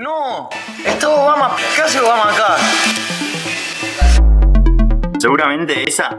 No, está Obama. ¿Qué hace Obama acá? Seguramente esa.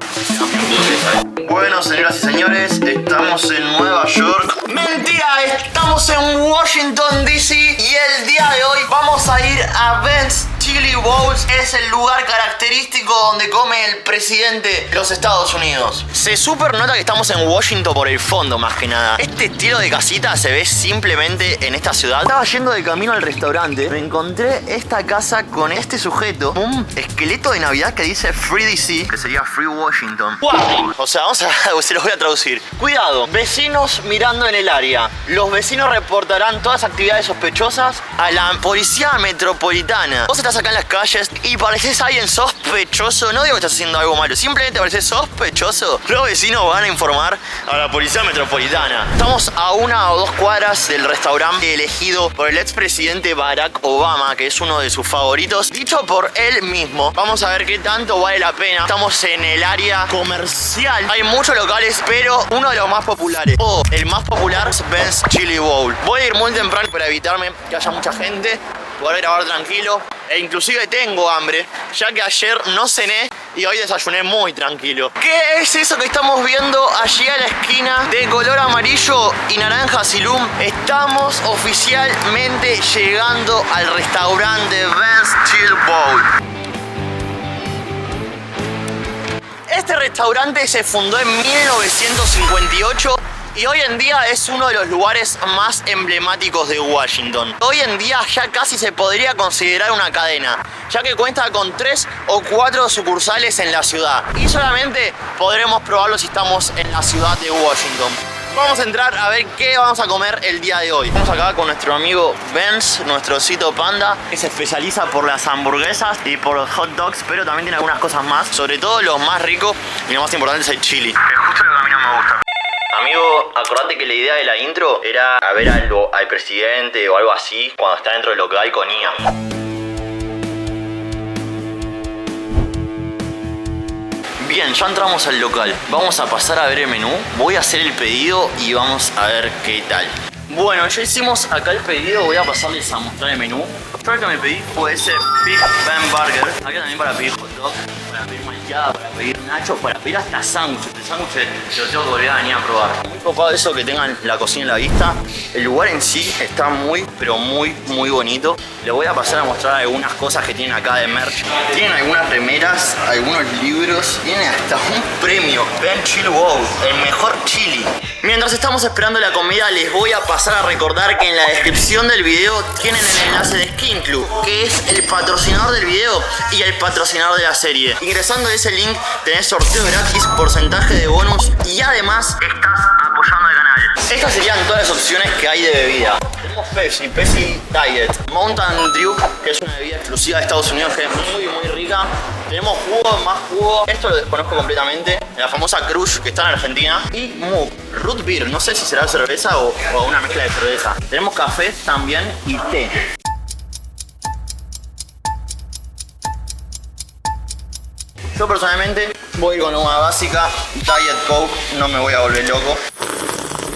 Bueno, señoras y señores, estamos en Nueva York. Mentira, estamos en Washington DC. Y el día de hoy vamos a ir a Ben's Chili Bowls. Es el lugar característico donde come el presidente de los Estados Unidos. Se super nota que estamos en Washington por el fondo, más que nada. Este estilo de casita se ve simplemente en esta ciudad. Estaba yendo de camino al restaurante. Me encontré esta casa con este sujeto. Un esqueleto de Navidad que dice Free DC, que sería Free Washington. ¡Wow! O sea, se los voy a traducir. Cuidado, vecinos mirando en el área. Los vecinos reportarán todas las actividades sospechosas a la policía metropolitana. Vos estás acá en las calles y pareces alguien sospechoso. No digo que estás haciendo algo malo, simplemente pareces sospechoso. Los vecinos van a informar a la policía metropolitana. Estamos a 1 o 2 cuadras del restaurante elegido por el expresidente Barack Obama, que es uno de sus favoritos, dicho por él mismo. Vamos a ver qué tanto vale la pena. Estamos en el área comercial. Hay muchos locales, pero uno de los más populares, o el más popular, es Ben's Chili Bowl. Voy a ir muy temprano para evitarme que haya mucha gente, poder grabar tranquilo. E inclusive tengo hambre, ya que ayer no cené y hoy desayuné muy tranquilo. ¿Qué es eso que estamos viendo allí a la esquina de color amarillo y naranja Silum? Estamos oficialmente llegando al restaurante Ben's Chili Bowl. Este restaurante se fundó en 1958 y hoy en día es uno de los lugares más emblemáticos de Washington. Hoy en día ya casi se podría considerar una cadena, ya que cuenta con 3 o 4 sucursales en la ciudad. Y solamente podremos probarlo si estamos en la ciudad de Washington. Vamos a entrar a ver qué vamos a comer el día de hoy. Estamos acá con nuestro amigo Ben's, nuestro osito panda, que se especializa por las hamburguesas y por los hot dogs, pero también tiene algunas cosas más. Sobre todo lo más rico y lo más importante es el chili. Es justo lo que a mí no me gusta. Amigo, acordate que la idea de la intro era a ver al presidente o algo así cuando está dentro del local con IA. Bien, ya entramos al local. Vamos a pasar a ver el menú. Voy a hacer el pedido y vamos a ver qué tal. Bueno, ya hicimos acá el pedido. Voy a pasarles a mostrar el menú. Yo el que me pedí fue ese Big Bang Burger. Acá también para pedir hot dog, para pedir malteada, para pedir nachos, para pedir hasta sándwiches. El sándwich lo tengo que volver a venir a probar. Muy copado eso que tengan la cocina en la vista. El lugar en sí está muy, pero muy bonito. Les voy a pasar a mostrar algunas cosas que tienen acá de merch. Tienen algunas remeras, algunos libros. Tienen hasta un premio. Ben Chili Bowl, el mejor chili. Mientras estamos esperando la comida, les voy a pasar a recordar que en la descripción del video tienen el enlace de Skin Club, que es el patrocinador del video y el patrocinador de la serie. Ingresando a ese link tenés sorteo gratis, porcentaje de bonus y además estás apoyando el canal. Estas serían todas las opciones que hay de bebida. Tenemos Pepsi Diet, Mountain Dew, que es una bebida exclusiva de Estados Unidos que es muy rica. Tenemos jugo, más jugo. Esto lo desconozco completamente. La famosa Crush que está en Argentina. Y Mook, Root Beer. No sé si será cerveza o una mezcla de cerveza. Tenemos café también y té. Yo personalmente voy con una básica Diet Coke. No me voy a volver loco.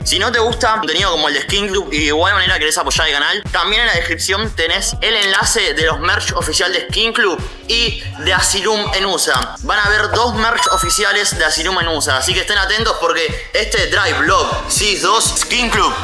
Si no te gusta contenido como el de Skin Club y de igual manera querés apoyar el canal, también en la descripción tenés el enlace de los merch oficial de Skin Club y de Asylum en USA. Van a haber 2 merch oficiales de Asylum en USA, así que estén atentos porque este Drive Vlog Series 2 Skin Club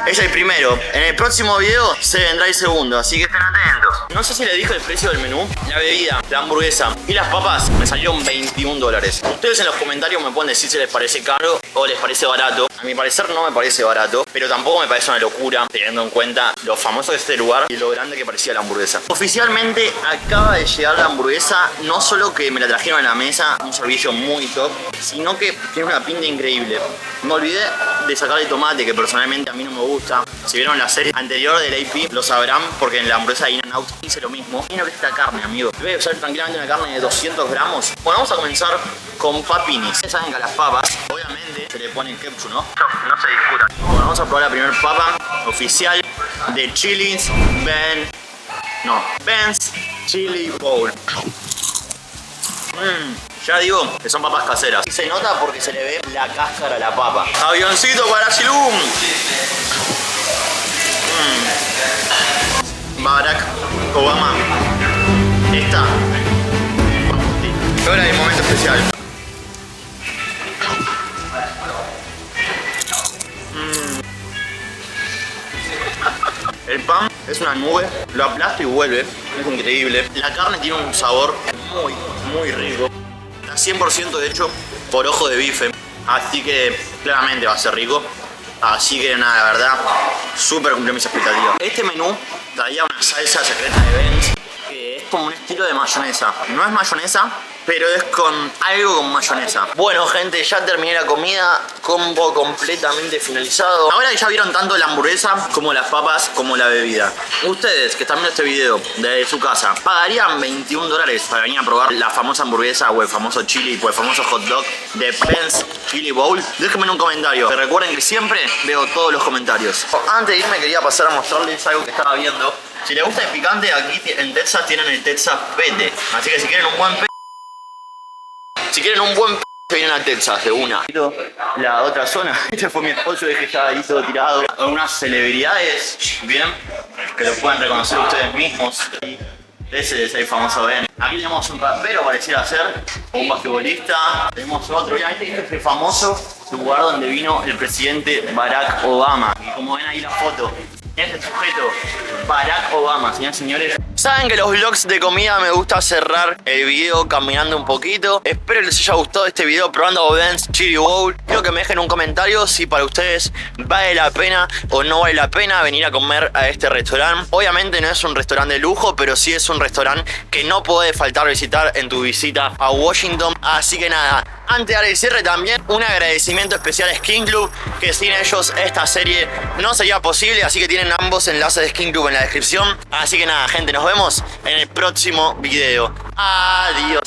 es el primero. En el próximo video se vendrá el segundo, así que estén atentos. No sé si les dije el precio del menú. La bebida, la hamburguesa y las papas me salieron $21. Ustedes en los comentarios me pueden decir si les parece caro o les parece barato. A mi parecer no me parece barato, pero tampoco me parece una locura, teniendo en cuenta lo famoso de este lugar y lo grande que parecía la hamburguesa. Oficialmente acaba de llegar la hamburguesa. No solo que me la trajeron a la mesa, un servicio muy top, sino que tiene una pinta increíble. Me olvidé de sacar el tomate, que personalmente a mí no me gusta. Si vieron la serie anterior del AP, lo sabrán, porque en la hamburguesa de In-N-Out hice lo mismo. Miren esta carne, amigo. Debe ser tranquilamente una carne de 200 gramos. Bueno, vamos a comenzar con papinis. Ustedes saben que a las papas, obviamente, se le ponen ketchup, ¿no? No se discuta. Bueno, vamos a probar la primera papa oficial de Chili's Ben's Chili Bowl. Ya digo que son papas caseras. Y se nota porque se le ve la cáscara a la papa. ¡Avioncito para Silum! Barack Obama está. Ahora hay un momento especial. El pan es una nube, lo aplasto y vuelve, es increíble. La carne tiene un sabor muy rico. Está 100% hecho por ojo de bife, así que claramente va a ser rico. Así que nada, la verdad, súper cumplió mis expectativas. Este menú traía una salsa secreta de Ben's, que es como un estilo de mayonesa. No es mayonesa, pero es con algo con mayonesa. Bueno, gente, ya terminé la comida. Combo completamente finalizado. Ahora ya vieron tanto la hamburguesa como las papas como la bebida. Ustedes que están viendo este video desde su casa, ¿pagarían $21 para venir a probar la famosa hamburguesa o el famoso chili o el famoso hot dog de Ben's Chili Bowl? Déjenme en un comentario. Que recuerden que siempre veo todos los comentarios. Antes de irme quería pasar a mostrarles algo que estaba viendo. Si les gusta el picante, aquí en Texas tienen el Texas Pete. Así que si quieren un buen se vienen a Texas de una. La otra zona, este fue mi esposo, dejé ya ahí todo tirado. Algunas celebridades, bien, que lo pueden reconocer ustedes mismos. Ese es el famoso Ben. Aquí tenemos un rapero, pareciera ser, un basquetbolista. Tenemos otro, obviamente este es el famoso lugar donde vino el presidente Barack Obama. Y como ven ahí la foto, este sujeto, Barack Obama, señores y señores. Saben que los vlogs de comida me gusta cerrar el video caminando un poquito. Espero que les haya gustado este video probando Ben's Chili Bowl. Quiero que me dejen un comentario si para ustedes vale la pena o no vale la pena venir a comer a este restaurante. Obviamente no es un restaurante de lujo, pero sí es un restaurante que no puede faltar visitar en tu visita a Washington. Así que nada, antes de dar el cierre también un agradecimiento especial a Skin Club, que sin ellos esta serie no sería posible. Así que tienen ambos enlaces de Skin Club en la descripción. Así que nada, gente, nos vemos en el próximo video. Adiós.